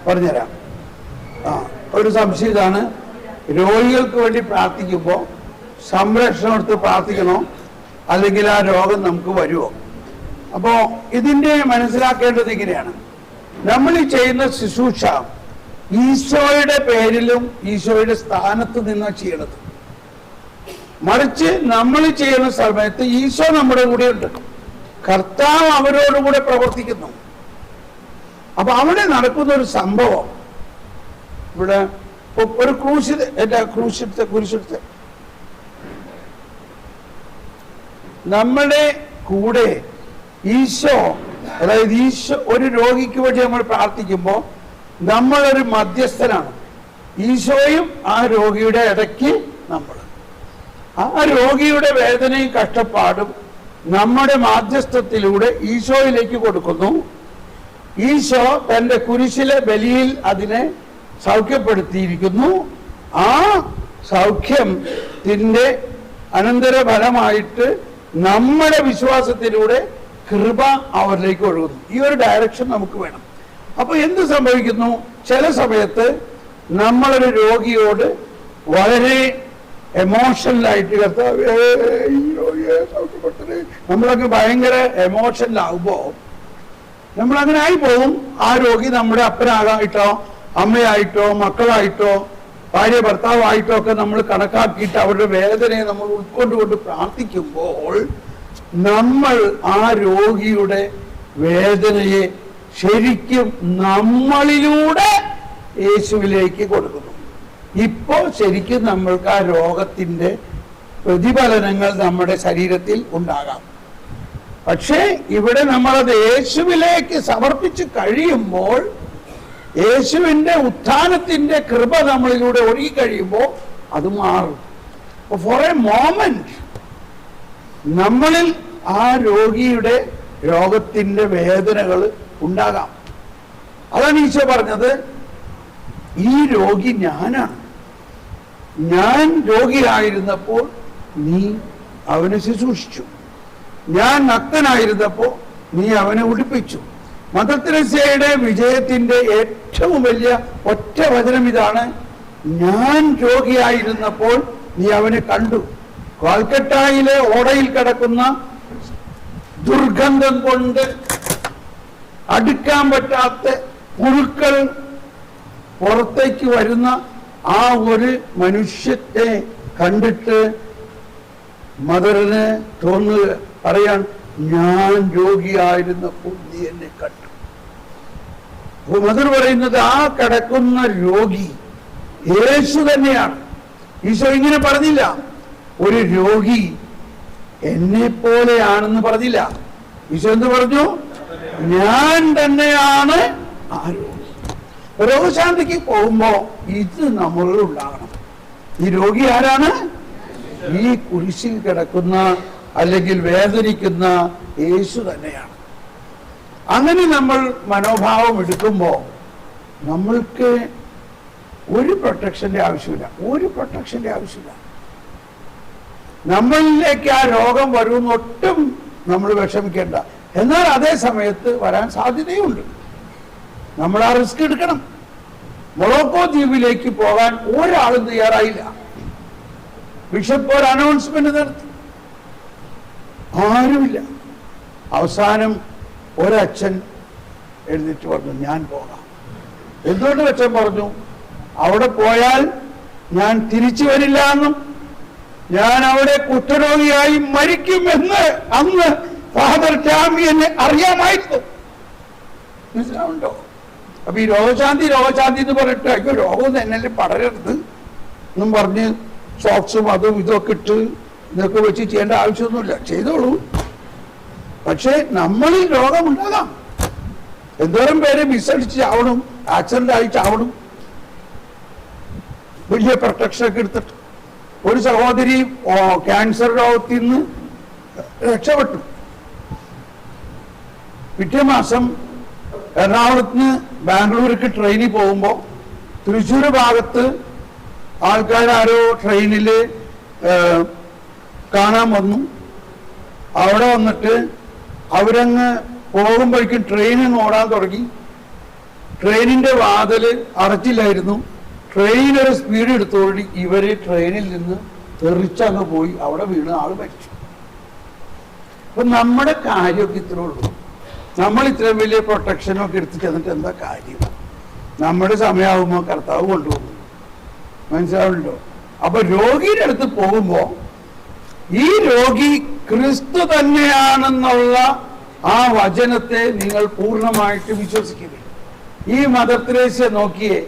പറഞ്ഞുതരാം. ഒരു സംശയം ഇതാണ്, രോഗികൾക്ക് വേണ്ടി പ്രാർത്ഥിക്കുമ്പോൾ സംരക്ഷണം എടുത്ത് പ്രാർത്ഥിക്കണോ അല്ലെങ്കിൽ ആ രോഗം നമുക്ക് വരുമോ? അപ്പോൾ ഇതിൻ്റെ മനസ്സിലാക്കേണ്ടത് ഇങ്ങനെയാണ്. നമ്മൾ ഈ ചെയ്യുന്ന ശുശ്രൂഷ ഈശോയുടെ പേരിലും ഈശോയുടെ സ്ഥാനത്ത് നിന്നാണ് ചെയ്യണത്. മറിച്ച് നമ്മൾ ചെയ്യുന്ന സമയത്ത് ഈശോ നമ്മുടെ കൂടെ ഉണ്ട്, കർത്താവ് അവരോടുകൂടെ പ്രവർത്തിക്കുന്നു. അപ്പൊ അവിടെ നടക്കുന്ന ഒരു സംഭവം, ഇവിടെ ഒരു കുരിശെടുത്ത് നമ്മുടെ കൂടെ ഈശോ, അതായത് ഈശോ ഒരു രോഗിക്ക് വേണ്ടി നമ്മൾ പ്രാർത്ഥിക്കുമ്പോൾ നമ്മളൊരു മധ്യസ്ഥനാണ്. ഈശോയും ആ രോഗിയുടെ ഇടയ്ക്ക് നമ്മൾ. ആ രോഗിയുടെ വേദനയും കഷ്ടപ്പാടും നമ്മുടെ മാധ്യസ്ഥത്തിലൂടെ ഈശോയിലേക്ക് കൊടുക്കുന്നു. ഈശോ തന്റെ കുരിശിലെ ബലിയിൽ അതിനെ സൗഖ്യപ്പെടുത്തിയിരിക്കുന്നു. ആ സൗഖ്യത്തിന്റെ അനന്തരഫലമായിട്ട് നമ്മുടെ വിശ്വാസത്തിലൂടെ കൃപ അവരിലേക്ക് ഒഴുകുന്നു. ഈ ഒരു ഡയറക്ഷൻ നമുക്ക് വേണം. അപ്പൊ എന്ത് സംഭവിക്കുന്നു? ചില സമയത്ത് നമ്മളൊരു രോഗിയോട് വളരെ എമോഷണലായിട്ട് നമ്മളൊക്കെ ഭയങ്കര എമോഷണലാകുമ്പോ നമ്മളങ്ങനെ ആയി പോകും. ആ രോഗി നമ്മുടെ അപ്പനായിട്ടോ അമ്മയായിട്ടോ മക്കളായിട്ടോ ഭാര്യ ഭർത്താവായിട്ടോ ഒക്കെ നമ്മൾ കണക്കാക്കിയിട്ട് അവരുടെ വേദനയെ നമ്മൾ ഉൾക്കൊണ്ടുകൊണ്ട് പ്രാർത്ഥിക്കുമ്പോൾ നമ്മൾ ആ രോഗിയുടെ വേദനയെ ശരിക്കും നമ്മളിലൂടെ യേശുവിലേക്ക് കൊടുക്കുന്നു. ഇപ്പോൾ ശരിക്കും നമ്മൾക്ക് ആ രോഗത്തിന്റെ പ്രതിഫലനങ്ങൾ നമ്മുടെ ശരീരത്തിൽ ഉണ്ടാകാം. പക്ഷേ ഇവിടെ നമ്മളത് യേശുവിലേക്ക് സമർപ്പിച്ച് കഴിയുമ്പോൾ, യേശുവിന്റെ ഉത്ഥാനത്തിന്റെ കൃപ നമ്മളിലൂടെ ഒഴുകി കഴിയുമ്പോൾ അത് മാറും. ഫോർ എ മോമെന്റ് നമ്മളിൽ ആ രോഗിയുടെ രോഗത്തിന്റെ വേദനകൾ ഉണ്ടാകാം. അതാണ് ഈശോ പറഞ്ഞത്, ഈ രോഗി ഞാനാണ്. ഞാൻ രോഗിയായിരുന്നപ്പോൾ നീ അവനെ ശുശ്രൂഷിച്ചു. ഞാൻ നഗ്നനായിരുന്നപ്പോൾ നീ അവനെ ഉടുപ്പിച്ചു. മദർ തെരേസയുടെ വിജയത്തിന്റെ ഏറ്റവും വലിയ ഒറ്റ വചനം ഇതാണ്, ഞാൻ രോഗിയായിരുന്നപ്പോൾ നീ അവനെ കണ്ടു. കാൽക്കട്ടയിലെ ഓടയിൽ കിടക്കുന്ന ദുർഗന്ധം കൊണ്ട് അടുക്കാൻ പറ്റാത്ത പുഴുക്കൾ പുറത്തേക്ക് വരുന്ന ആ ഒരു മനുഷ്യത്തെ കണ്ടിട്ട് മദറിന് തോന്നുക, പറയാൻ, ഞാൻ രോഗിയായിരുന്നപ്പോൾ നീ എന്നെ കണ്ടു. അപ്പൊ മദർ പറയുന്നത് ആ കിടക്കുന്ന രോഗി യേശു തന്നെയാണ്. ഈശോ ഇങ്ങനെ പറഞ്ഞില്ല, ഒരു രോഗി എന്നെ പോലെയാണെന്ന് പറഞ്ഞില്ല. ഈശോ എന്ത് പറഞ്ഞു? ഞാൻ തന്നെയാണ് ആ രോഗി. രോഗശാന്തിക്ക് പോകുമ്പോ ഇത് നമ്മളിൽ ഉണ്ടാകണം. ഈ രോഗി ആരാണ്? ഈ കുരിശിൽ കിടക്കുന്ന അല്ലെങ്കിൽ വേദനിക്കുന്ന യേശു തന്നെയാണ്. അങ്ങനെ നമ്മൾ മനോഭാവം എടുക്കുമ്പോൾ നമ്മൾക്ക് ഒരു പ്രൊട്ടക്ഷന്റെ ആവശ്യമില്ല. നമ്മളിലേക്ക് ആ രോഗം വരുമെന്ന് ഒട്ടും നമ്മൾ വിഷമിക്കേണ്ട. എന്നാൽ അതേ സമയത്ത് വരാൻ സാധ്യതയുണ്ട്. നമ്മൾ ആ റിസ്ക് എടുക്കണം. മൊറോക്കോ ദ്വീപിലേക്ക് പോകാൻ ഒരാളും തയ്യാറായില്ല. ബിഷപ്പ് ഒരു അനൗൺസ്മെന്റ് നടത്തി, ആരുമില്ല. അവസാനം ഒരച്ഛൻ എഴുന്നേറ്റ് പറഞ്ഞു, ഞാൻ പോകാം. എന്തുകൊണ്ട് അച്ഛൻ പറഞ്ഞു? അവിടെ പോയാൽ ഞാൻ തിരിച്ചു വരില്ല എന്നും ഞാൻ അവിടെ കുഷ്ഠരോഗിയായി മരിക്കുമെന്ന് അന്ന് ഫാദർ ടാമി എന്നെ അറിയാമായിരുന്നു. മനസ്സിലാവുണ്ടോ? അപ്പൊ ഈ രോഗശാന്തി എന്ന് പറഞ്ഞിട്ട് അയ്യോ രോഗം തന്നെ പടരരുത് എന്നും പറഞ്ഞ് സോക്സും അതും ഇതൊക്കെ ഇട്ട് ഇതൊക്കെ വെച്ച് ചെയ്യേണ്ട ആവശ്യമൊന്നുമില്ല, ചെയ്തോളൂ. പക്ഷെ നമ്മളിൽ രോഗമുണ്ടാകാം. എന്തോരം പേര് മിസ്സടിച്ച് ചാവണം, ആക്സിഡന്റ് ആയി ചാവണം, വലിയ പ്രൊട്ടക്ഷനൊക്കെ എടുത്തിട്ട്. ഒരു സഹോദരി ക്യാൻസർ രോഗത്തിൽ നിന്ന് രക്ഷപ്പെട്ടു. പിറ്റേ മാസം എറണാകുളത്ത് നിന്ന് ബാംഗ്ലൂർക്ക് ട്രെയിനിൽ പോകുമ്പോൾ തൃശ്ശൂർ ഭാഗത്ത് ആൾക്കാരോ ട്രെയിനിൽ കാണാൻ വന്നു. അവിടെ വന്നിട്ട് അവരങ്ങ് പോകുമ്പോഴേക്കും ട്രെയിൻ ഓടാൻ തുടങ്ങി. ട്രെയിനിന്റെ വാതില് അടച്ചില്ലായിരുന്നു. ട്രെയിൻ ഒരു സ്പീഡ് എടുത്തോടി ഇവര് ട്രെയിനിൽ നിന്ന് തെറിച്ചങ്ങ് പോയി. അവിടെ വീണ് ആള് മരിച്ചു. അപ്പൊ നമ്മുടെ കാര്യമൊക്കെ ഇത്രേ ഉള്ളൂ. നമ്മൾ ഇത്രയും വലിയ പ്രൊട്ടക്ഷനൊക്കെ എടുത്ത് ചെന്നിട്ട് എന്താ കാര്യം? നമ്മുടെ സമയമാകുമ്പോൾ കർത്താവ് കൊണ്ടുപോകും. മനസ്സിലാവുന്നുണ്ടോ? അപ്പൊ രോഗിയുടെ അടുത്ത് പോകുമ്പോ ഈ രോഗി ക്രിസ്തു തന്നെയാണെന്നുള്ള ആ വചനത്തെ നിങ്ങൾ പൂർണ്ണമായിട്ട് വിശ്വസിക്കുക. ഈ മദർ തെരേസയെ നോക്കിയേ,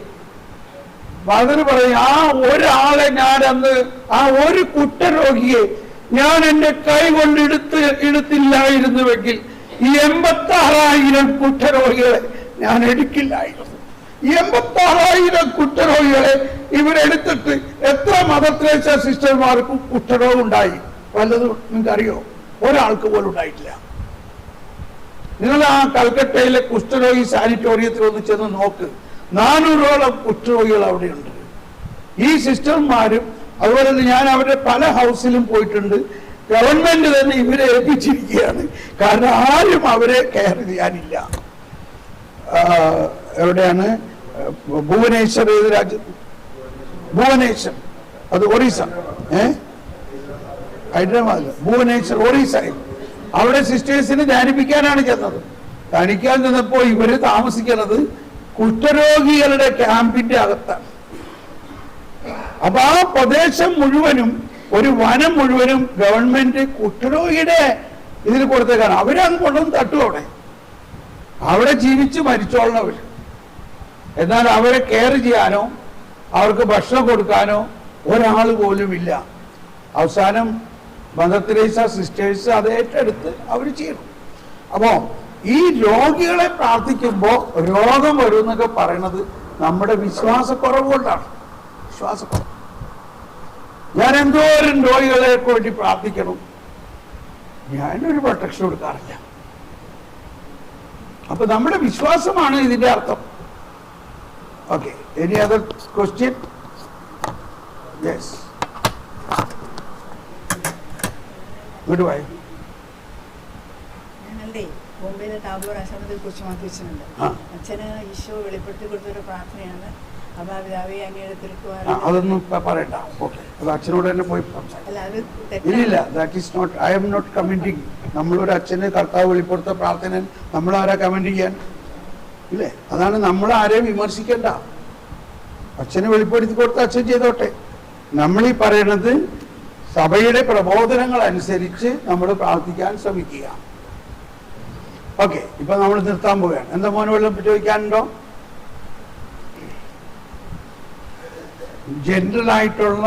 മദർ പറയും, ആ ഒരാളെ ഞാൻ അന്ന്, ആ ഒരു കുഷ്ഠരോഗിയെ ഞാൻ എൻ്റെ കൈ കൊണ്ട് എടുത്തില്ലായിരുന്നുവെങ്കിൽ ഈ 86,000 കുഷ്ഠരോഗികളെ ഞാൻ എടുക്കില്ലായിരുന്നു. 86,000 കുഷ്ഠരോഗികളെ ഇവരെടുത്തിട്ട് എത്ര മദർ തെരേസ സിസ്റ്റർമാർക്ക് കുഷ്ഠരോഗം ഉണ്ടായി? വല്ലതും നിങ്ങൾക്കറിയോ? ഒരാൾക്ക് പോലും ഉണ്ടായിട്ടില്ല. നിങ്ങൾ ആ കൽക്കട്ടയിലെ കുഷ്ഠരോഗി സാനിറ്റോറിയത്തിൽ ഒന്ന് ചെന്ന് നോക്ക്. 400ഓളം കുഷ്ഠരോഗികൾ അവിടെയുണ്ട്. ഈ സിസ്റ്റർമാരും അതുപോലെ തന്നെ ഞാൻ അവരുടെ പല ഹൗസിലും പോയിട്ടുണ്ട്. ഗവൺമെന്റ് തന്നെ ഇവരെ ഏൽപ്പിച്ചിരിക്കുകയാണ്. കാരണം ആരും അവരെ കെയർ ചെയ്യാനില്ല. എവിടെയാണ്? ഭുവനേശ്വർ. ഏത് രാജ്യത്ത്? ഭുവനേശ്വർ, അത് ഒറീസ. ഹൈദരാബാദ്, ഭുവനേശ്വർ, ഒറീസയിൽ. അവിടെ സിസ്റ്റേഴ്സിനെ ധ്യാനിപ്പിക്കാനാണ് ചെന്നത്. ധ്യാനിക്കാൻ ചെന്നപ്പോ ഇവര് താമസിക്കുന്നത് കുഷ്ഠരോഗികളുടെ ക്യാമ്പിന്റെ അകത്താണ്. അപ്പൊ ആ പ്രദേശം മുഴുവനും, ഒരു വനം മുഴുവനും ഗവൺമെന്റ് കുഷ്ഠരോഗിയുടെ ഇതിൽ കൊടുത്തേക്കാണ്. അവരത് കൊണ്ടുവന്ന് തട്ടും. അവിടെ ജീവിച്ച് മരിച്ചോളണവർ. എന്നാൽ അവരെ കെയർ ചെയ്യാനോ അവർക്ക് ഭക്ഷണം കൊടുക്കാനോ ഒരാൾ പോലും ഇല്ല. അവസാനം മദർ തെരേസ സിസ്റ്റേഴ്സ് അത് ഏറ്റെടുത്ത് അവർ ചെയ്യണം. അപ്പോ ഈ രോഗികളെ പ്രാർത്ഥിക്കുമ്പോൾ രോഗം വരും എന്നൊക്കെ പറയുന്നത് നമ്മുടെ വിശ്വാസക്കുറവ് കൊണ്ടാണ്. വിശ്വാസക്കുറവ്. ഞാൻ എന്തോരം രോഗികളെ വേണ്ടി പ്രാർത്ഥിക്കണം, ഞാനൊരു പ്രൊട്ടക്ഷൻ കൊടുക്കാറില്ല. അപ്പൊ നമ്മുടെ വിശ്വാസമാണ് ഇതിന്റെ അർത്ഥം. Okay, any other question? Yes, good. ഞങ്ങളുടെ ബോംബെയിലെ ടാബ്ലോർ ആശ്രമത്തെ കുറിച്ച് മാറ്റിവെച്ചിട്ടുണ്ട്. അച്ഛന് ഈശോ വെളിപ്പെടുത്തി കൊടുത്തൊരു പ്രാർത്ഥനയാണ്, അഭാവിതാവേ അങ്ങയുടെ തിരുക്കുവാൻ. അതൊന്നും പറയണ്ട. ഓക്കെ, അത് അച്ഛനോട് തന്നെ പോയി ഇല്ല. That is not, I am not commenting. നമ്മളൊരു അച്ഛന് കർത്താവ് വെളിപ്പെടുത്ത പ്രാർത്ഥന നമ്മളാരാ കമന്റ് ചെയ്യാൻ? ഇല്ലേ? അതാണ്, നമ്മൾ ആരെയും വിമർശിക്കണ്ട. അച്ഛന് വെളിപ്പെടുത്തി കൊടുത്ത അച്ഛൻ ചെയ്തോട്ടെ. നമ്മളീ പറയണത് സഭയുടെ പ്രബോധനങ്ങൾ അനുസരിച്ച് നമ്മൾ പ്രാർത്ഥിക്കാൻ ശ്രമിക്കുക. ഓക്കെ, ഇപ്പൊ നമ്മൾ നിർത്താൻ പോവുകയാണ്. എന്താ മോനെ വല്ലതും ചോദിക്കാനുണ്ടോ? ജനറൽ ആയിട്ടുള്ള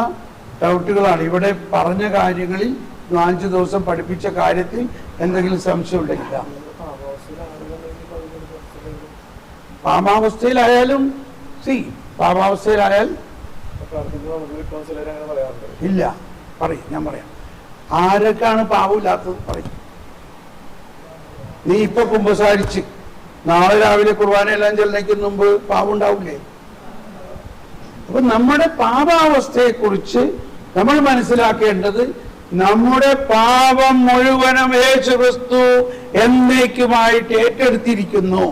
ഡൗട്ടുകളാണ്. ഇവിടെ പറഞ്ഞ കാര്യങ്ങളിൽ 5 ദിവസം പഠിപ്പിച്ച കാര്യത്തിൽ എന്തെങ്കിലും സംശയം ഉണ്ടെങ്കില്ല. പാമാവസ്ഥയിലായാലും പാമാവസ്ഥയിലായാൽ ഇല്ല. പറയും, ഞാൻ പറയാം. ആരൊക്കെയാണ് പാവമില്ലാത്തത് പറയും. നീ ഇപ്പൊ കുമ്പസാരിച്ച് നാളെ രാവിലെ കുർബാനയെല്ലാം ചെല്ലയ്ക്ക് മുമ്പ് പാവം ഉണ്ടാവില്ലേ? അപ്പൊ നമ്മുടെ പാപാവസ്ഥയെ കുറിച്ച് നമ്മൾ മനസ്സിലാക്കേണ്ടത്, നമ്മുടെ പാപം മുഴുവനും യേശുക്രിസ്തു എന്നേക്കുമായിട്ട് ഏറ്റെടുത്തിരിക്കുന്നു.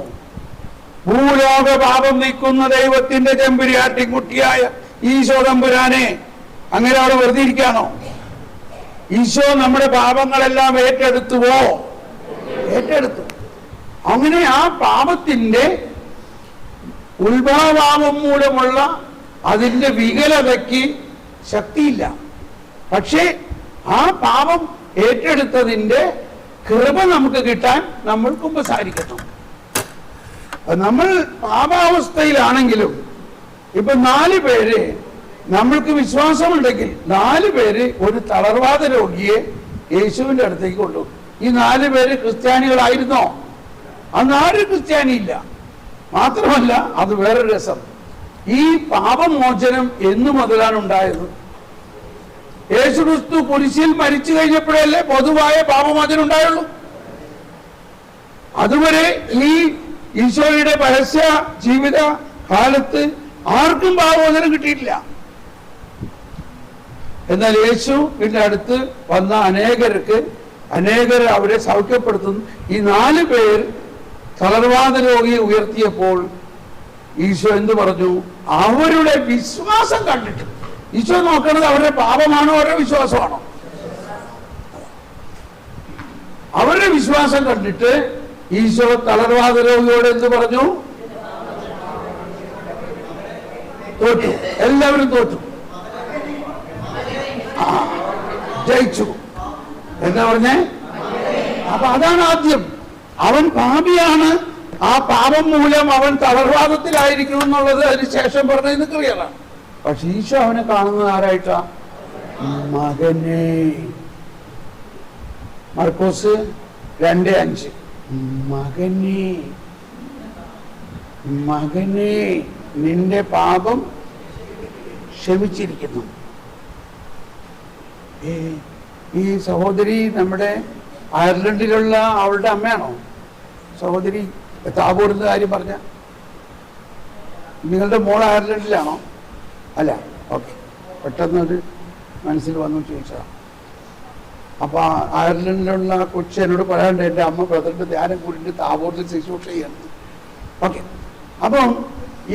ഭൂലോക പാപം നീക്കുന്ന ദൈവത്തിന്റെ ചെമ്പുരാട്ടിൻകുട്ടിയായ ഈശോ തമ്പുരാനെ അങ്ങനെ അവിടെ വെറുതെ ഇരിക്കാനോ? ഈശോ നമ്മുടെ പാപങ്ങളെല്ലാം ഏറ്റെടുത്തുവോ? ഏറ്റെടുത്തു. അങ്ങനെ ആ പാപത്തിന്റെ ഉത്ഭവഭാവം മൂലമുള്ള അതിന്റെ വികലതയ്ക്ക് ശക്തിയില്ല. പക്ഷേ ആ പാപം ഏറ്റെടുത്തതിന്റെ കൃപ നമുക്ക് കിട്ടാൻ നമ്മൾ കുമ്പസാരിക്കണം. നമ്മൾ പാപാവസ്ഥയിലാണെങ്കിലും ഇപ്പൊ 4 പേര് നമ്മൾക്ക് വിശ്വാസമുണ്ടെങ്കിൽ 4 പേര് ഒരു തളർവാദ രോഗിയെ യേശുവിന്റെ അടുത്തേക്ക് കൊണ്ടുപോകും. ഈ 4 പേര് ക്രിസ്ത്യാനികളായിരുന്നോ? അന്ന് ആരും ക്രിസ്ത്യാനിയില്ല. മാത്രമല്ല, അത് വേറൊരു രസം, ഈ പാപമോചനം എന്നു മുതലാണ് ഉണ്ടായത്? യേശുക്രിസ്തു കുരിശിൽ മരിച്ചു കഴിഞ്ഞപ്പോഴല്ലേ പൊതുവായ പാപമോചനം ഉണ്ടായുള്ളൂ. അതുവരെ ഈ ഈശോയുടെ പരസ്യ ജീവിത കാലത്ത് ആർക്കും പാപമോചനം കിട്ടിയിട്ടില്ല. എന്നാൽ യേശുവിന്റെ അടുത്ത് വന്ന അനേകർ അവരെ സൗഖ്യപ്പെടുത്തുന്നു. ഈ 4 പേർ തളർവാദ രോഗിയെ ഉയർത്തിയപ്പോൾ ഈശോ എന്ത് പറഞ്ഞു? അവരുടെ വിശ്വാസം കണ്ടിട്ട്. ഈശോ നോക്കണത് അവരുടെ പാപമാണോ അവരുടെ വിശ്വാസമാണോ? അവരുടെ വിശ്വാസം കണ്ടിട്ട് ഈശോ തളർവാദ രോഗിയോട് എന്ത് പറഞ്ഞു? തോറ്റു. എല്ലാവരും തോറ്റു. ജയിച്ചു. എന്താ പറഞ്ഞേ? അപ്പൊ അതാണ് ആദ്യം. അവൻ പാപിയാണ്, ആ പാപം മൂലം അവൻ തളർവാദത്തിലായിരിക്കും എന്നുള്ളത് അതിനുശേഷം പറഞ്ഞതിന് ക്ലിയറാണ്. പക്ഷെ ഈശോ അവനെ കാണുന്നത് ആരായിട്ടാ? മകനെ. മർക്കോസ് 2:5 മകനെ, മകനെ, നിന്റെ പാപം ക്ഷമിച്ചിരിക്കുന്നു. ഈ സഹോദരി നമ്മുടെ അയർലൻഡിലുള്ള അവളുടെ അമ്മയാണോ? സഹോദരി താബോറിന്റെ കാര്യം പറഞ്ഞ നിങ്ങളുടെ മോൾ അയർലൻഡിലാണോ? അല്ല, ഓക്കെ, പെട്ടെന്നൊരു മനസ്സിൽ വന്നു ചോദിച്ചതാണ്. അപ്പൊ അയർലൻഡിലുള്ള കൊച്ചു എന്നോട് പറയാണ്ട് എൻ്റെ അമ്മ ബ്രദറിന്റെ ധ്യാനം കൂടിയിട്ട് താബോറിൽ ശുശ്രൂഷ ചെയ്യണം. ഓക്കെ, അപ്പം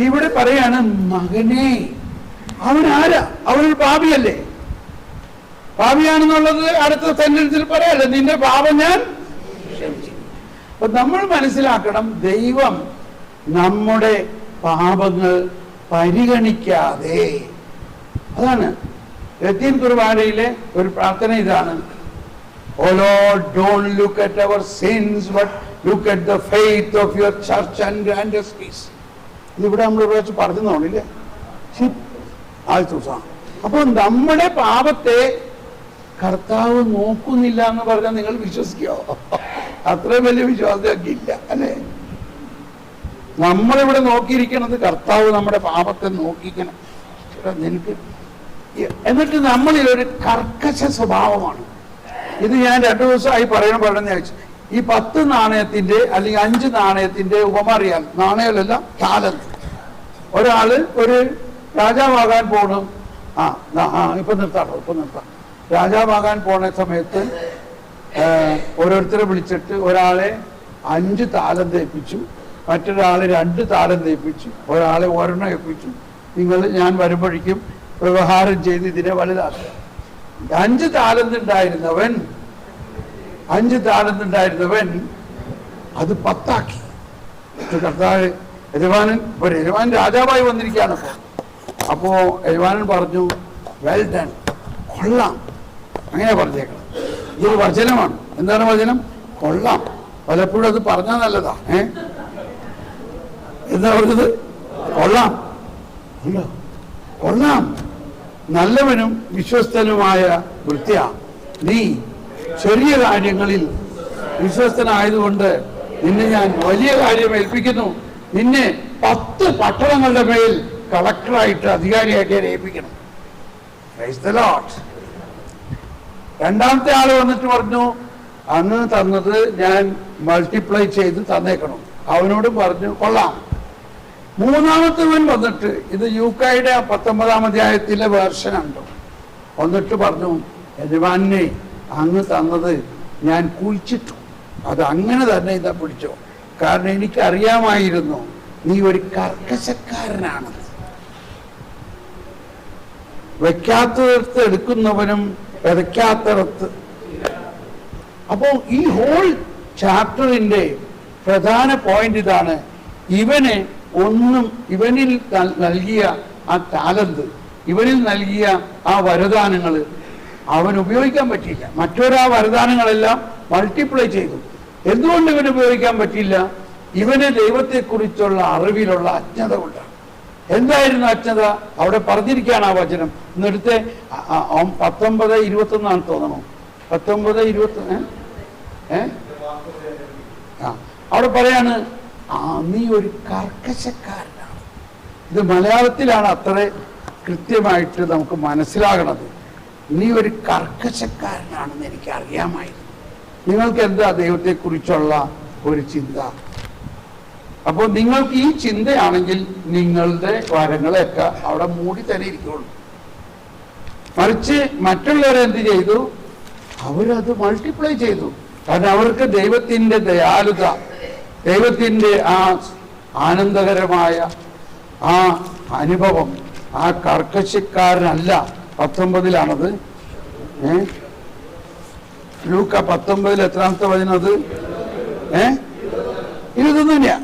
ഇവിടെ പറയാണ് മകനെ. അവനാരാ? അവനൊരു പാപിയല്ലേ? പാപിയാണെന്നുള്ളത് അടുത്ത സെന്റൻസിൽ പറയല്ലേ, നിന്റെ പാപം ഞാൻ ക്ഷമിച്ചു. അപ്പൊ നമ്മൾ മനസ്സിലാക്കണം, ദൈവം നമ്മുടെ പാപങ്ങൾ പരിഗണിക്കാതെ. അതാണ് ലത്തീൻ കുർബാനയിലെ ഒരു പ്രാർത്ഥന. ഇതാണ്: O Lord, don't look at our sins, but look at the faith of your church and grant us peace. ഇതിവിടെ നമ്മൾ ഇവിടെ പറഞ്ഞു തോന്നില്ലേ? അപ്പൊ നമ്മുടെ പാപത്തെ കർത്താവ് നോക്കുന്നില്ല എന്ന് പറഞ്ഞാൽ നിങ്ങൾ വിശ്വസിക്കോ? അത്രയും വലിയ വിശ്വാസമൊക്കെ ഇല്ല അല്ലേ? നമ്മളിവിടെ നോക്കിയിരിക്കണത് കർത്താവ് നമ്മുടെ പാപത്തെ നോക്കിക്കണം. നിനക്ക് എന്നിട്ട് നമ്മളിലൊരു കർക്കശ സ്വഭാവമാണ്. ഇത് ഞാൻ 2 ദിവസമായി പറയണമെന്ന് വെച്ചു. ഈ 10 നാണയത്തിന്റെ അല്ലെങ്കിൽ 5 നാണയത്തിന്റെ ഉപമ അറിയാം. നാണയമല്ല, താലന്ത്. ഒരാള് ഒരു രാജാവാകാൻ പോണു. ഇപ്പൊ നിർത്താം. രാജാവാകാൻ പോണ സമയത്ത് ഓരോരുത്തരെ വിളിച്ചിട്ട് ഒരാളെ 5 താലന്ത് ഏൽപ്പിച്ചു, മറ്റൊരാളെ 2 താലന്ത് ഏൽപ്പിച്ചു, ഒരാളെ 1 ഏൽപ്പിച്ചു. ഞാൻ വരുമ്പോഴേക്കും വ്യവഹാരം ചെയ്ത് ഇതിനെ വലുതാക്കുക. 5 താലന്ത് ഉണ്ടായിരുന്നവൻ അത് 10 ആക്കി. കർത്താവ് യജമാനൻ രാജാവായി വന്നിരിക്കുകയാണ്. അപ്പോ യജമാനൻ പറഞ്ഞു, വെൽ ഡൺ, കൊള്ളാം. അങ്ങനെ പറഞ്ഞേക്കണം. ഇതൊരു വചനമാണ്. എന്താണ് വചനം? കൊള്ളാം. പലപ്പോഴും അത് പറഞ്ഞാൽ നല്ലതാ. എന്താ പറഞ്ഞത്? കൊള്ളാം, കൊള്ളാം, നല്ലവനും വിശ്വസ്തനുമായ വൃത്യാ, നീ ചെറിയ കാര്യങ്ങളിൽ വിശ്വസ്തനായതുകൊണ്ട് നിന്നെ ഞാൻ വലിയ കാര്യം ഏൽപ്പിക്കുന്നു. നിന്നെ 10 പട്ടണങ്ങളുടെ മേൽ കളക്ടറായിട്ട് അധികാരിയാക്കി ഏൽപ്പിക്കണം. Praise the lord. രണ്ടാമത്തെ ആള് വന്നിട്ട് പറഞ്ഞു, അന്ന് തന്നത് ഞാൻ മൾട്ടിപ്ലൈ ചെയ്ത് തന്നേക്കണം. അവനോട് പറഞ്ഞു, കൊള്ളാം. മൂന്നാമത്തവൻ വന്നിട്ട്, ഇത് യൂക്കായുടെ 19-ാം അധ്യായത്തിലെ വേർഷനുണ്ടോ, വന്നിട്ട് പറഞ്ഞു, യജമാനെ, അങ്ങ് തന്നത് ഞാൻ കുഴിച്ചിട്ടു, അത് അങ്ങനെ തന്നെ ഇതാ പിടിച്ചോ. കാരണം എനിക്കറിയാമായിരുന്നു നീ ഒരു കർക്കശക്കാരനാണ്. വെക്കാത്തടത്ത് എടുക്കുന്നവനും വിതയ്ക്കാത്തടത്ത്. അപ്പോൾ ഈ ഹോൾ ചാപ്റ്ററിന്റെ പ്രധാന പോയിന്റ് ഇതാണ്. ഇവനിൽ നൽകിയ ആ താലന്ത്, ഇവനിൽ നൽകിയ ആ വരദാനങ്ങൾ അവൻ ഉപയോഗിക്കാൻ പറ്റിയില്ല. മറ്റൊരാ വരദാനങ്ങളെല്ലാം മൾട്ടിപ്ലൈ ചെയ്തു. എന്തുകൊണ്ട് ഇവന് ഉപയോഗിക്കാൻ പറ്റില്ല? ഇവന് ദൈവത്തെക്കുറിച്ചുള്ള അറിവിലുള്ള അജ്ഞത കൊണ്ടാണ്. എന്തായിരുന്നു അജ്ഞത? അവിടെ പറഞ്ഞിരിക്കുകയാണ് ആ വചനം. എന്നിടത്തെ 19:21 തോന്നണോ? 19:21. അവിടെ പറയാണ്, നീ ഒരു കർക്കശക്കാരനാണ്. ഇത് മലയാളത്തിലാണ് അത്ര കൃത്യമായിട്ട് നമുക്ക് മനസ്സിലാകണത്. നീ ഒരു കർക്കശക്കാരനാണെന്ന് എനിക്ക് അറിയാമായിരുന്നു. നിങ്ങൾക്ക് എന്താ ദൈവത്തെക്കുറിച്ചുള്ള ഒരു ചിന്ത? അപ്പോൾ നിങ്ങൾക്ക് ഈ ചിന്തയാണെങ്കിൽ നിങ്ങളുടെ വരങ്ങളെയൊക്കെ അവിടെ മൂടി തന്നെ ഇരിക്കുള്ളൂ. മറിച്ച് മറ്റുള്ളവരെന്ത് ചെയ്തു? അവരത് മൾട്ടിപ്ലൈ ചെയ്തു. കാരണം അവർക്ക് ദൈവത്തിന്റെ ദയാലുത, ദൈവത്തിൻ്റെ ആ ആനന്ദകരമായ ആ അനുഭവം ആ കർക്കശക്കാരനല്ല. 19-ലാണത്. ലൂക്ക 19 എത്രാമത്തെ വചനത്? 21 തന്നെയാ.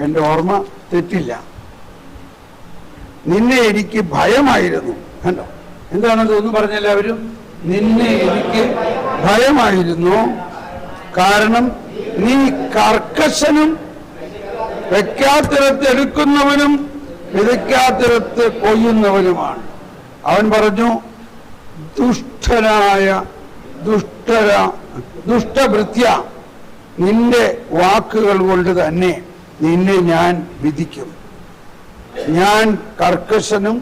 എൻ്റെ ഓർമ്മ തെറ്റില്ല. നിന്നെ എനിക്ക് ഭയമായിരുന്നു. കണ്ടോ, എന്താണത്? ഒന്ന് പറഞ്ഞെല്ലാവരും. നിന്നെ എനിക്ക് ഭയമായിരുന്നു, കാരണം നീ കർക്കശനും വെക്കാത്തിടത്ത് എടുക്കുന്നവനും വിതയ്ക്കാത്തിടത്ത് കൊയ്യുന്നവനുമാണ്. അവൻ പറഞ്ഞു, ദുഷ്ടഭൃത്യ, നിന്റെ വാക്കുകൾ കൊണ്ട് തന്നെ നിന്നെ ഞാൻ വിധിക്കും. ഞാൻ കർക്കശനും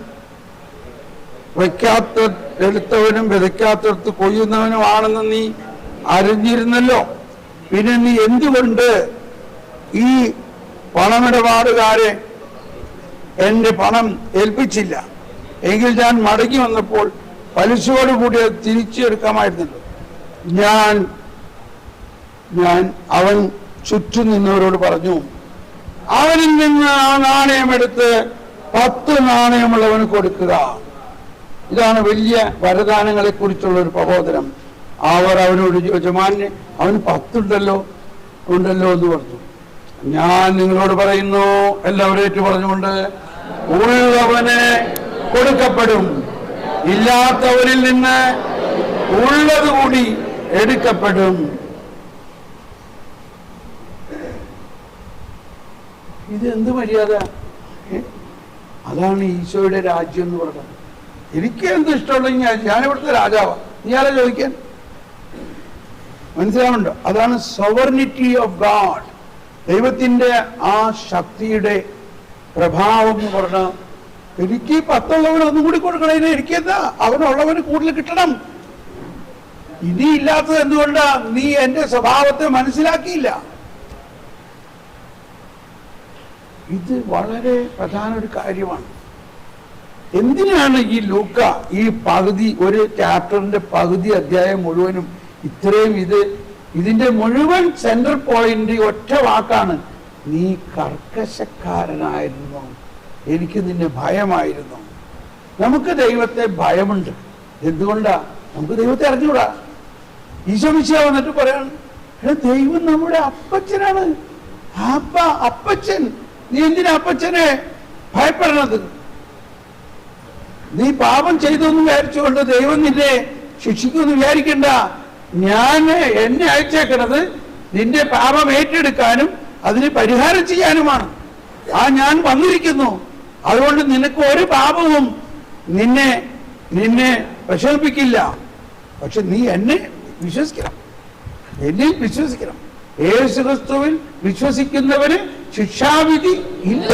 വെക്കാത്തെടുത്തവനും വിതയ്ക്കാത്തടത്ത് കൊയ്യുന്നവനുമാണെന്ന് നീ അറിഞ്ഞിരുന്നല്ലോ. പിന്നെ നീ എന്തുകൊണ്ട് ഈ പണമിടപാടുകാരെ എൻ്റെ പണം ഏൽപ്പിച്ചില്ല? എങ്കിൽ ഞാൻ മടങ്ങി വന്നപ്പോൾ പലിശയോട് കൂടി അത് തിരിച്ചെടുക്കാമായിരുന്നല്ലോ. അവൻ ചുറ്റും നിന്നവരോട് പറഞ്ഞു, അവനിൽ നിന്ന് ആ നാണയമെടുത്ത് 10 നാണയമുള്ളവന് കൊടുക്കുക. ഇതാണ് വലിയ വരദാനങ്ങളെ കുറിച്ചുള്ള ഒരു പ്രബോധനം. അവർ അവനോട് യജമാനെ, അവന് 10 ഉണ്ടല്ലോ എന്ന് പറഞ്ഞു. ഞാൻ നിങ്ങളോട് പറയുന്നു, എല്ലാവരും ഏറ്റു പറഞ്ഞുകൊണ്ട്, ഉള്ളവന് കൊടുക്കപ്പെടും, ഇല്ലാത്തവരിൽ നിന്ന് ഉള്ളത് കൂടി എടുക്കപ്പെടും. ഇത് എന്ത് മര്യാദ? അതാണ് ഈശോയുടെ രാജ്യം എന്ന് പറയുന്നത്. എനിക്ക് എന്ത് ഇഷ്ടമുണ്ടെങ്കിൽ ഞാനിവിടുത്തെ രാജാവാ, നീയാളെ ചോദിക്കാൻ. മനസ്സിലാവുന്നുണ്ടോ? അതാണ് സോവർണിറ്റി ഓഫ് ഗാഡ്. ദൈവത്തിന്റെ ആ ശക്തിയുടെ പ്രഭാവം എന്ന് പറഞ്ഞാൽ, എനിക്ക് 10 ഉള്ളവന് ഒന്നും കൂടി കൊടുക്കണേ, എനിക്കെന്താ, അവനുള്ളവന് കൂടുതൽ കിട്ടണം. ഇനി ഇല്ലാത്തത് എന്തുകൊണ്ടാ? നീ എന്റെ സ്വഭാവത്തെ മനസ്സിലാക്കിയില്ല. ഇത് വളരെ പ്രധാന ഒരു കാര്യമാണ്. എന്തിനാണ് ഈ ലൂക്ക ഈ പകുതി, ഒരു ചാപ്റ്ററിന്റെ പകുതി അധ്യായം മുഴുവനും ഇത്രയും ഇതിന്റെ മുഴുവൻ സെൻട്രൽ പോയിന്റ് ഒറ്റ വാക്കാണ്, നീ കർക്കശക്കാരനായിരുന്നു, എനിക്ക് നിന്നെ ഭയമായിരുന്നു. നമുക്ക് ദൈവത്തെ ഭയമുണ്ട്. എന്തുകൊണ്ടാ? നമുക്ക് ദൈവത്തെ അറിഞ്ഞൂടാ. ഈശോ മിശിഹാ വന്നിട്ട് പറയാണ്, ദൈവം നമ്മുടെ അപ്പച്ചനാണ്. അപ്പച്ചൻ, നീ എന്തിനാ അപ്പച്ചനെ ഭയപ്പെടണത്? നീ പാപം ചെയ്തൊന്നും വിചാരിച്ചുകൊണ്ട് ദൈവം നിന്നെ ശിക്ഷിക്കുമെന്ന് വിചാരിക്കണ്ട. എന്നെ അയച്ചേക്കണത് നിന്റെ പാപം ഏറ്റെടുക്കാനും അതിന് പരിഹാരം ചെയ്യാനുമാണ്. ഞാൻ വന്നിരിക്കുന്നു. അതുകൊണ്ട് നിനക്ക് ഒരു പാപവും നിന്നെ വിഷമിപ്പിക്കില്ല. പക്ഷെ നീ എന്നെ വിശ്വസിക്കണം, എന്നിൽ വിശ്വസിക്കണം. യേശുക്രിസ്തുവിൽ വിശ്വസിക്കുന്നവന് ശിക്ഷാവിധി ഇല്ല.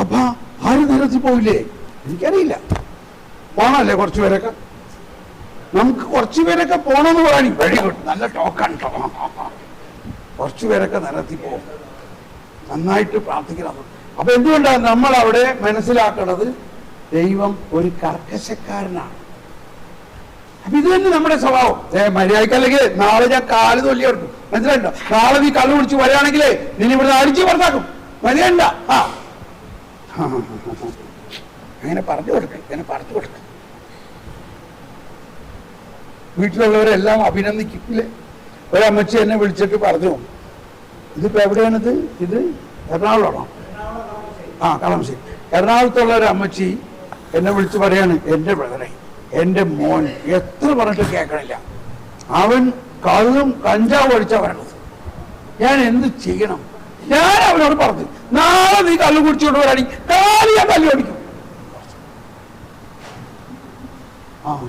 അപ്പൊ ആരും നിരത്തി പോയില്ലേ? എനിക്കറിയില്ല. പോണല്ലേ കുറച്ചുപേരൊക്കെ? നമുക്ക് കുറച്ചുപേരൊക്കെ പോണമെന്ന് പറയാൻ വെരി ഗുഡ്, നല്ല ടോക്കൺ. കുറച്ചുപേരൊക്കെ നിരത്തി പോകും. നന്നായിട്ട് പ്രാർത്ഥിക്കണം. അപ്പൊ എന്തുകൊണ്ടാണ് നമ്മൾ അവിടെ മനസ്സിലാക്കുന്നത്? ദൈവം ഒരു കർക്കശക്കാരനാണ്. അപ്പൊ ഇത് തന്നെ നമ്മുടെ സ്വഭാവം. മര്യാദക്കല്ലെങ്കിൽ നാളെ ഞാൻ കാല് തൊല്ലി എടുക്കും. മനസ്സിലായിട്ടോ? നാളെ നീ കള്ളു കുടിച്ച് വരികയാണെങ്കിലേ നിന്നെ ഇവിടെ അടിച്ച് പുറത്താക്കും. മര്യാദ അങ്ങനെ പറഞ്ഞു കൊടുക്ക. വീട്ടിലുള്ളവരെല്ലാം അഭിനന്ദിക്കില്ലേ? ഒരമ്മച്ചി എന്നെ വിളിച്ചിട്ട് പറഞ്ഞു, ഇതിപ്പോ എവിടെയാണിത്? ഇത് എറണാകുളമാണോ? കളമശ്ശേരി. എറണാകുളത്തുള്ള ഒരു അമ്മച്ചി എന്നെ വിളിച്ച് പറയാണ്, എൻ്റെ ബ്രദറെ, എൻ്റെ മോൻ എത്ര പറഞ്ഞിട്ട് കേൾക്കണില്ല, അവൻ കള്ളും കഞ്ചാവും അടിച്ചാ പറയണത്, ഞാൻ എന്ത് ചെയ്യണം? ഞാൻ അവനോട് പറഞ്ഞു, നാളെ നീ കള്ളു കുടിച്ചുകൊണ്ട് വരാണെങ്കിൽ കാലി ഞാൻ കല്ലു അടിക്കും.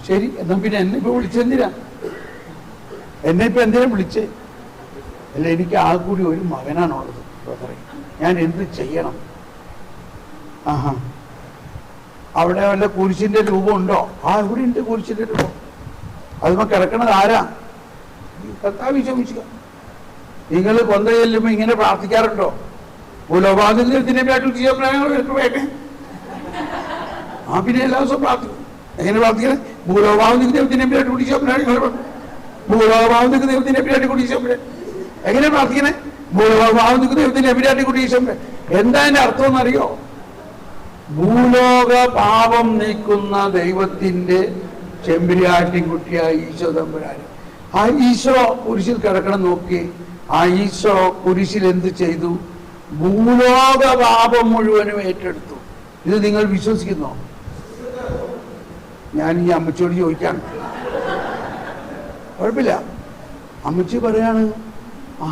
ശരി, എന്നാ പിന്നെ എന്നെ ഇപ്പൊ വിളിച്ചെന്തിനാ? എന്നെ ഇപ്പൊ എന്തിനാ വിളിച്ചേ? അല്ല, എനിക്ക് ആ കൂടി ഒരു മകനാണുള്ളത് ബ്രദറെ, ഞാൻ എന്ത് ചെയ്യണം? അവിടെ വല്ല കുരിശിന്റെ രൂപമുണ്ടോ? ഇവിടെ ഉണ്ട് കുരിശിന്റെ രൂപം. അതുമ്പോ കിടക്കണത് ആരാ? കർത്താവ് വിശ്വസിക്കുക. നിങ്ങൾ കൊന്ത ചെല്ലുമ്പോ ഇങ്ങനെ പ്രാർത്ഥിക്കാറുണ്ടോ? പിന്നെ എല്ലാ ദിവസവും പ്രാർത്ഥിക്കും. എങ്ങനെ പ്രാർത്ഥിക്കണം? ഭൂലോഭാവത്തിന്റെ ഭൂലോകമാവുന്ന ദൈവത്തിന്റെ എബിരാട്ടി കൂടി ഈശോ എങ്ങനെ പ്രാർത്ഥിക്കണേ? ഭൂലോകമാവുന്ന ദൈവത്തിന്റെ എബിരാട്ടി കൂടി ഈശോ. എന്താ അതിന്റെ അർത്ഥം എന്നറിയോ? ഭൂലോക പാപം നീക്കുന്ന ദൈവത്തിന്റെ ചെമ്പുരാട്ടിൻകുട്ടിയായ ഈശോ തമ്പുരാൻ. ആ ഈശോ കുരിശിൽ കിടക്കണം നോക്കി. ആ ഈശോ കുരിശിൽ എന്ത് ചെയ്തു? ഭൂലോക പാപം മുഴുവനും ഏറ്റെടുത്തു. ഇത് നിങ്ങൾ വിശ്വസിക്കുന്നോ? ഞാൻ ഈ അമ്മച്ചിയോട് ചോദിക്കാണ്. കുഴപ്പമില്ല. അമ്മച്ചി പറയാണ്, ആ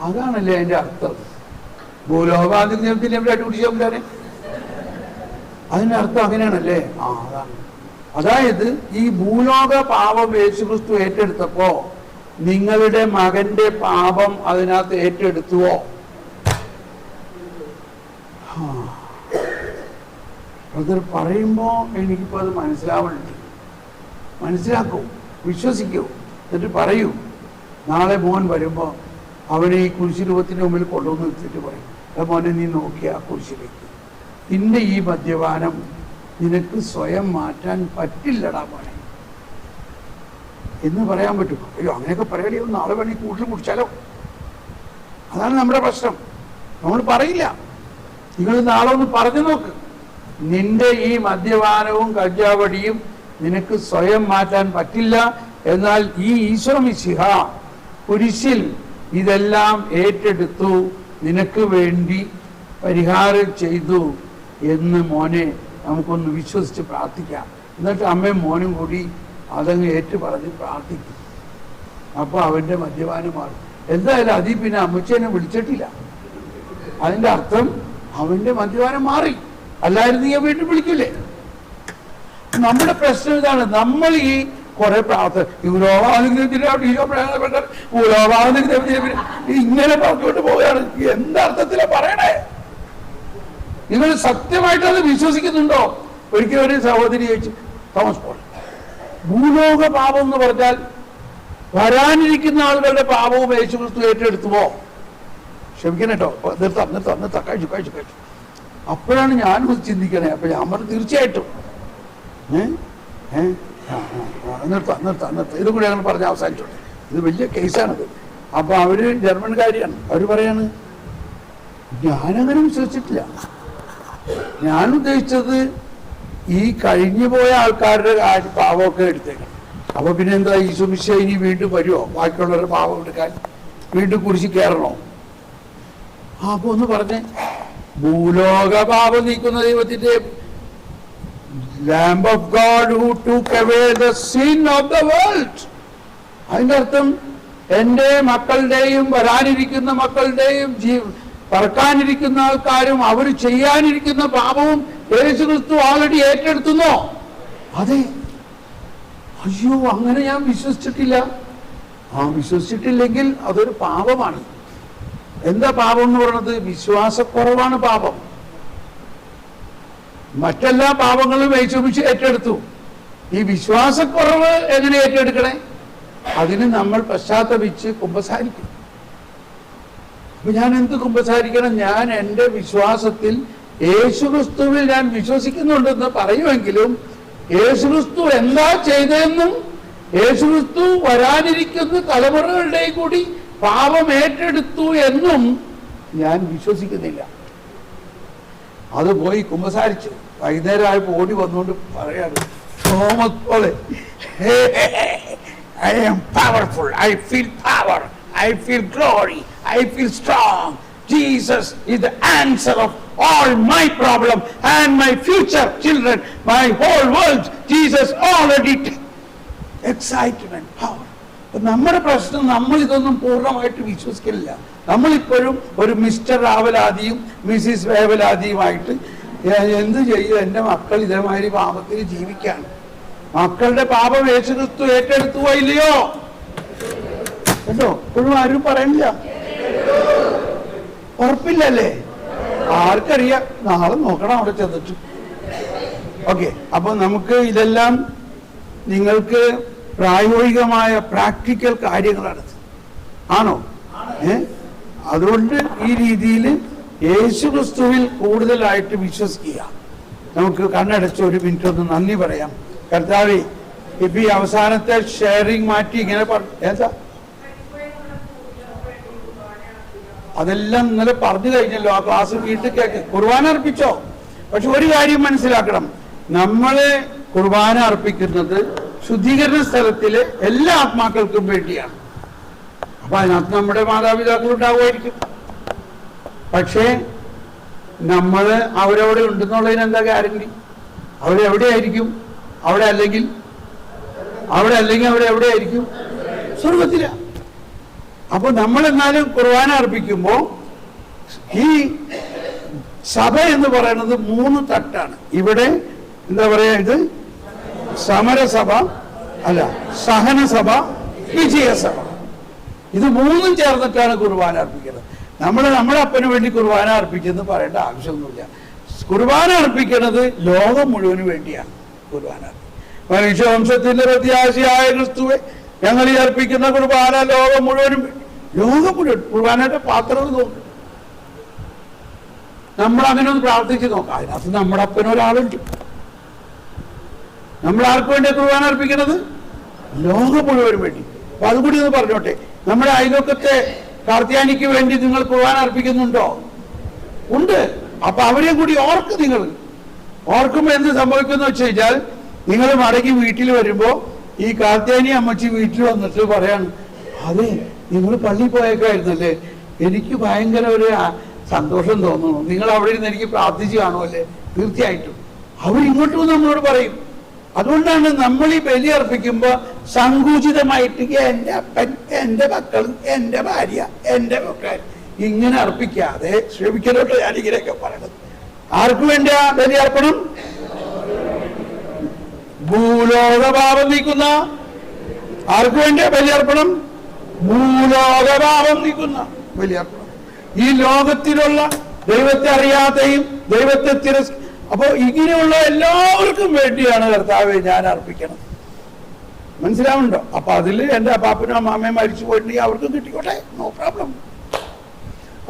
അതാണല്ലേ അതിന്റെ അർത്ഥം. ഭൂലോകാധിപത്യത്തിന്റെ എവിടെയായിട്ട് കുടിച്ചാൽ അതിന്റെ അർത്ഥം അങ്ങനെയാണല്ലേ? ആ അതാണ്. അതായത് ഈ ഭൂലോക പാപം യേശുക്രിസ്തു ഏറ്റെടുത്തപ്പോ നിങ്ങളുടെ മകന്റെ പാപം അതിനകത്ത് ഏറ്റെടുത്തുവോ? ബ്രദർ പറയുമ്പോ എനിക്കിപ്പോ അത് മനസ്സിലാവുന്നുണ്ട്. മനസ്സിലാക്കൂ, വിശ്വസിക്കൂ, എന്നിട്ട് പറയൂ. നാളെ മോൻ വരുമ്പോ അവനെ ഈ കുരിശ് രൂപത്തിന്റെ മുമ്പിൽ കൊണ്ടുവന്ന് നിർത്തിയിട്ട് പറയും, മോനെ നീ നോക്കിയ ആ കുരിശിലേക്ക്, നിന്റെ ഈ മദ്യപാനം നിനക്ക് സ്വയം മാറ്റാൻ പറ്റില്ലടാ മോനെ എന്ന് പറയാൻ പറ്റും. അയ്യോ അങ്ങനെയൊക്കെ പറയാടിയോ, നാളെ വേണമെങ്കിൽ കൂട്ടിൽ കുടിച്ചാലോ? അതാണ് നമ്മുടെ പ്രശ്നം. നമ്മൾ പറയില്ല. നിങ്ങൾ നാളെ ഒന്ന് പറഞ്ഞു നോക്ക്, നിന്റെ ഈ മദ്യപാനവും കഞ്ചാവടിയും നിനക്ക് സ്വയം മാറ്റാൻ പറ്റില്ല. എന്നാൽ ഈ ഈശോ മിശിഹ കുരിശിൽ ഇതെല്ലാം ഏറ്റെടുത്തു, നിനക്ക് വേണ്ടി പരിഹാരം ചെയ്തു എന്ന് മോനെ നമുക്കൊന്ന് വിശ്വസിച്ച് പ്രാർത്ഥിക്കാം. എന്നിട്ട് അമ്മയും മോനും കൂടി അതങ്ങ് ഏറ്റു പറഞ്ഞ് പ്രാർത്ഥിക്കും. അപ്പൊ അവന്റെ മദ്യപാനം മാറും. എന്തായാലും അതിൽ പിന്നെ അമ്മച്ചേനെ വിളിച്ചിട്ടില്ല. അതിന്റെ അർത്ഥം അവന്റെ മദ്യപാനം മാറി. അല്ലായിരുന്നു നീ വീണ്ടും വിളിക്കില്ലേ? നമ്മുടെ പ്രശ്നം ഇതാണ്. നമ്മൾ ഈ കുറെ പ്രാർത്ഥന ഇങ്ങനെ പറഞ്ഞുകൊണ്ട് പോവുകയാണ്. എന്തർത്ഥത്തിലാ പറയണേ? നിങ്ങൾ സത്യമായിട്ട് അത് വിശ്വസിക്കുന്നുണ്ടോ? ഒരിക്കലും ഒരു സഹോദരി ചോദിച്ചു, തോമസ് പോൾ, ഭൂലോക പാപം എന്ന് പറഞ്ഞാൽ വരാനിരിക്കുന്ന ആളുകളുടെ പാപവും യേശുക്രിസ്തു ഏറ്റെടുത്തുവോ? ക്ഷമിക്കണം കേട്ടോ, നിർത്താം കഴിച്ചു. അപ്പോഴാണ് ഞാനും ചിന്തിക്കണേ. അപ്പൊ ഞാൻ പറഞ്ഞു തീർച്ചയായിട്ടും നിർത്താം ഇത് കൂടി ഞങ്ങൾ പറഞ്ഞ് അവസാനിച്ചോട്ടെ. ഇത് വലിയ കേസാണിത്. അപ്പൊ അവര് ജർമ്മൻകാരിയാണ്. അവര് പറയാണ്, ഞാനങ്ങനെ വിശ്വസിച്ചിട്ടില്ല. ഞാൻ ഉദ്ദേശിച്ചത് ഈ കഴിഞ്ഞു പോയ ആൾക്കാരുടെ പാവമൊക്കെ എടുത്തേക്കണം. അപ്പൊ പിന്നെ എന്താ ഈശോ മിശിഹ ഇനി വീണ്ടും വരുമോ? ബാക്കിയുള്ളവരുടെ പാവം എടുക്കാൻ വീണ്ടും കുരിശി കയറണോ? അപ്പൊ ഒന്ന് പറഞ്ഞേ, ഭൂലോക പാപം നീക്കുന്ന ദൈവത്തിന്റെ Lamb of God who took away the sin of the world. അതിന്റെ അർത്ഥം എൻ്റെ മക്കളുടെയും വരാനിരിക്കുന്ന മക്കളുടെയും പറക്കാനിരിക്കുന്ന ആൾക്കാരും അവർ ചെയ്യാനിരിക്കുന്ന പാപവും യേശുക്രിസ്തു ഓൾറെഡി ഏറ്റെടുത്തുന്നോ? അതെ. അയ്യോ അങ്ങനെ ഞാൻ വിശ്വസിച്ചിട്ടില്ല. വിശ്വസിച്ചിട്ടില്ലെങ്കിൽ അതൊരു പാപമാണ്. എന്താ പാപം എന്ന് പറയുന്നത്? വിശ്വാസക്കുറവാണ് പാപം. മറ്റെല്ലാ പാപങ്ങളും യേശുമിശിഹ ഏറ്റെടുത്തു. ഈ വിശ്വാസക്കുറവ് എങ്ങനെ ഏറ്റെടുക്കണേ? അതിന് നമ്മൾ പശ്ചാത്തപിച്ച് കുമ്പസാരിക്കും. അപ്പൊ ഞാൻ എന്ത് കുമ്പസാരിക്കണം? ഞാൻ എൻ്റെ വിശ്വാസത്തിൽ യേശുക്രിസ്തുവിൽ ഞാൻ വിശ്വസിക്കുന്നുണ്ടെന്ന് പറയുമെങ്കിലും യേശുക്രിസ്തു എന്താ ചെയ്തതെന്നും യേശുക്രിസ്തു വരാനിരിക്കുന്ന തലമുറകളുടെയും കൂടി പാപം ഏറ്റെടുത്തു എന്നും ഞാൻ വിശ്വസിക്കുന്നില്ല. അത് പോയി കുമ്പസാരിച്ചു. വൈകുന്നേരം ആയപ്പോൾ ഓടി വന്നുകൊണ്ട് പറയാണ്, തോമസ് പോലെ I am powerful, I feel power, I feel glory, I feel strong. Jesus is the answer of all my problem and my future children, my whole world. Jesus already excitement, power. നമ്മുടെ പ്രശ്നം, നമ്മൾ ഇതൊന്നും പൂർണ്ണമായിട്ട് വിശ്വസിക്കില്ല. നമ്മളിപ്പോഴും ഒരു mister രാവലാദിയും Mrs വേവലാദിയുമായിട്ട് എന്ത് ചെയ്യും? എൻ്റെ മക്കൾ ഇതേമാതിരി പാപത്തിൽ ജീവിക്കാണ്. മക്കളുടെ പാപം യേശുക്രിസ്തു ഏറ്റെടുത്തുവോ ഇല്ലയോ? കേട്ടോ, ഇപ്പോഴും ആരും പറയണില്ല. ഉറപ്പില്ലല്ലേ? ആർക്കറിയാം? നാളെ നോക്കണം അവിടെ ചെന്നിട്ട്. ഓക്കെ, അപ്പൊ നമുക്ക് ഇതെല്ലാം നിങ്ങൾക്ക് പ്രായോഗികമായ പ്രാക്ടിക്കൽ കാര്യങ്ങളാണ്. ആണോ? അതുകൊണ്ട് ഈ രീതിയിൽ യേശുക്രിസ്തുവിൽ കൂടുതലായിട്ട് വിശ്വസിക്കുക. നമുക്ക് കണ്ണടച്ച് ഒരു മിനിറ്റ് ഒന്ന് നന്ദി പറയാം. കർത്താവേ, ഇപ്പൊ ഈ അവസാനത്തെ ഷെയറിങ് മാറ്റി ഇങ്ങനെ പറഞ്ഞു. ഏതാ അതെല്ലാം ഇന്നലെ പറഞ്ഞു കഴിഞ്ഞല്ലോ. ആ ക്ലാസ് വീട്ടിൽ കേൾക്ക്. കുർബാന അർപ്പിച്ചോ? പക്ഷെ ഒരു കാര്യം മനസ്സിലാക്കണം, നമ്മള് കുർബാന അർപ്പിക്കുന്നത് ശുദ്ധീകരണ സ്ഥലത്തിലെ എല്ലാ ആത്മാക്കൾക്കും വേണ്ടിയാണ്. അപ്പൊ അതിനകത്ത് നമ്മുടെ മാതാപിതാക്കൾ ഉണ്ടാവുമായിരിക്കും. പക്ഷേ നമ്മള് അവരവിടെ ഉണ്ടെന്നുള്ളതിന് എന്താ ഗ്യാരണ്ടി? അവരെവിടെയായിരിക്കും? അവിടെ അല്ലെങ്കിൽ അവരെവിടെയായിരിക്കും? സ്വർഗത്തില. അപ്പൊ നമ്മൾ എന്നാലും കുർബാന അർപ്പിക്കുമ്പോ ഈ സഭ എന്ന് പറയുന്നത് 3 തട്ടാണ്. ഇവിടെ എന്താ പറയാ, ഇത് സമരസഭ അല്ല, സഹനസഭ, വിജയസഭ. ഇത് 3ഉം ചേർന്നിട്ടാണ് കുർബാന അർപ്പിക്കുന്നത്. നമ്മുടെ അപ്പന് വേണ്ടി കുർബാന അർപ്പിച്ചെന്ന് പറയേണ്ട ആവശ്യമൊന്നുമില്ല. കുർബാന അർപ്പിക്കുന്നത് ലോകം മുഴുവന് വേണ്ടിയാണ്. കുർബാന മനുഷ്യവംശത്തിന്റെ പ്രത്യാശയായ ക്രിസ്തുവെ ഞങ്ങൾ ഈ അർപ്പിക്കുന്ന കുർബാന ലോകം മുഴുവനും, ലോകം മുഴുവൻ കുർബാനയുടെ പാത്രങ്ങൾ നോക്കും. നമ്മൾ അങ്ങനെ ഒന്ന് പ്രാർത്ഥിച്ച് നോക്കാം. അതിനകത്ത് നമ്മുടെ അപ്പനൊരാളുണ്ട്. നമ്മൾ ആർക്ക് വേണ്ടിയാണ് കുർബാന അർപ്പിക്കുന്നത്? ലോകം മുഴുവനും വേണ്ടി. അപ്പൊ അതുകൂടി ഒന്ന് പറഞ്ഞോട്ടെ. നമ്മുടെ അയൽവക്കത്തെ കാർത്തിയാനിക്ക് വേണ്ടി നിങ്ങൾ കുർബാന അർപ്പിക്കുന്നുണ്ടോ? ഉണ്ട്. അപ്പൊ അവരെ കൂടി നിങ്ങൾ ഓർക്കുമ്പോ എന്ത് സംഭവിക്കുന്നു വെച്ച് കഴിഞ്ഞാൽ, നിങ്ങൾ മടങ്ങി വീട്ടിൽ വരുമ്പോ ഈ കാർത്തിയാനി അമ്മച്ചി വീട്ടിൽ വന്നിട്ട് പറയാണ്, അതെ നിങ്ങൾ പള്ളിയിൽ പോയേക്കായിരുന്നല്ലേ, എനിക്ക് ഭയങ്കര ഒരു സന്തോഷം തോന്നുന്നു, നിങ്ങൾ അവിടെ ഇരുന്ന് എനിക്ക് പ്രാർത്ഥിച്ച് കാണുമല്ലേ. തീർച്ചയായിട്ടും അവരിങ്ങോട്ട് വന്ന് നമ്മളോട് പറയും. അതുകൊണ്ടാണ് നമ്മൾ ഈ ബലി അർപ്പിക്കുമ്പോ സങ്കുചിതമായിട്ട് എന്റെ അപ്പൻ, എന്റെ മക്കൾ, എന്റെ ഭാര്യ, എന്റെ മക്കൾ ഇങ്ങനെ അർപ്പിക്കാതെ ശ്രമിക്കലോട്ട് ഞാൻ ഇങ്ങനെയൊക്കെ പറയണത്. ആർക്കു വേണ്ടിയാ ബലി അർപ്പണം? ഭൂലോകപാപം നീക്കുന്ന ആർക്കു വേണ്ടിയാ ബലിയർപ്പണം? ഭൂലോകപാപം നീക്കുന്ന ബലിയർപ്പണം. ഈ ലോകത്തിലുള്ള ദൈവത്തെ അറിയാതെയും ദൈവത്തെ അപ്പോ ഇങ്ങനെയുള്ള എല്ലാവർക്കും വേണ്ടിയാണ് കർത്താവെ ഞാൻ അർപ്പിക്കണം. മനസ്സിലാവുന്നുണ്ടോ? അപ്പൊ അതില് എന്റെ അപ്പാപ്പനും അമ്മാമ്മയും മരിച്ചു പോയിട്ടുണ്ടെങ്കിൽ അവർക്കും കിട്ടിക്കോട്ടെ, നോ പ്രോബ്ലം.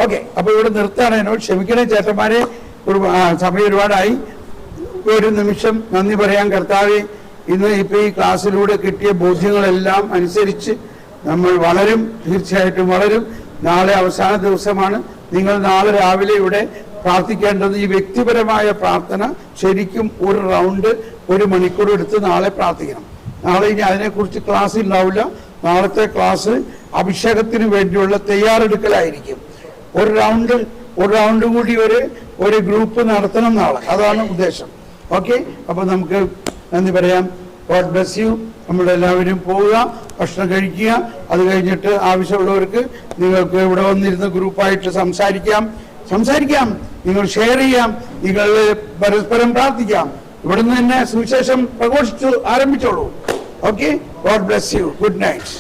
ഓക്കെ, അപ്പൊ ഇവിടെ നിർത്താണ്. എന്നോട് ക്ഷമിക്കണേ ചേട്ടന്മാരെ, സമയം ഒരുപാടായി. ഒരു നിമിഷം നന്ദി പറയാൻ. കർത്താവെ, ഇന്ന് ഇപ്പൊ ഈ ക്ലാസ്സിലൂടെ കിട്ടിയ ബോധ്യങ്ങളെല്ലാം അനുസരിച്ച് നമ്മൾ വളരും, തീർച്ചയായിട്ടും വളരും. നാളെ അവസാന ദിവസമാണ്. നിങ്ങൾ നാളെ രാവിലെ ഇവിടെ പ്രാർത്ഥിക്കേണ്ടത് ഈ വ്യക്തിപരമായ പ്രാർത്ഥന ശരിക്കും ഒരു റൗണ്ട് 1 മണിക്കൂർ എടുത്ത് നാളെ പ്രാർത്ഥിക്കണം. നാളെ ഇനി അതിനെക്കുറിച്ച് ക്ലാസ് ഉണ്ടാവില്ല. നാളത്തെ ക്ലാസ് അഭിഷേകത്തിന് വേണ്ടിയുള്ള തയ്യാറെടുക്കലായിരിക്കും. ഒരു റൗണ്ട് കൂടി ഒരു ഗ്രൂപ്പ് നടത്തണം നാളെ. അതാണ് ഉദ്ദേശം. ഓക്കെ, അപ്പൊ നമുക്ക് നന്ദി പറയാം. God bless U. നമ്മളെല്ലാവരും പോവുക, ഭക്ഷണം കഴിക്കുക. അത് കഴിഞ്ഞിട്ട് ആവശ്യമുള്ളവർക്ക് നിങ്ങൾക്ക് ഇവിടെ വന്നിരുന്ന ഗ്രൂപ്പായിട്ട് സംസാരിക്കാം. നിങ്ങൾ ഷെയർ ചെയ്യാം, നിങ്ങൾ പരസ്പരം പ്രാർത്ഥിക്കാം. ഇവിടുന്ന് തന്നെ സുവിശേഷം പ്രഘോഷിച്ചു ആരംഭിച്ചോളൂ. Okay, God bless you. Good night.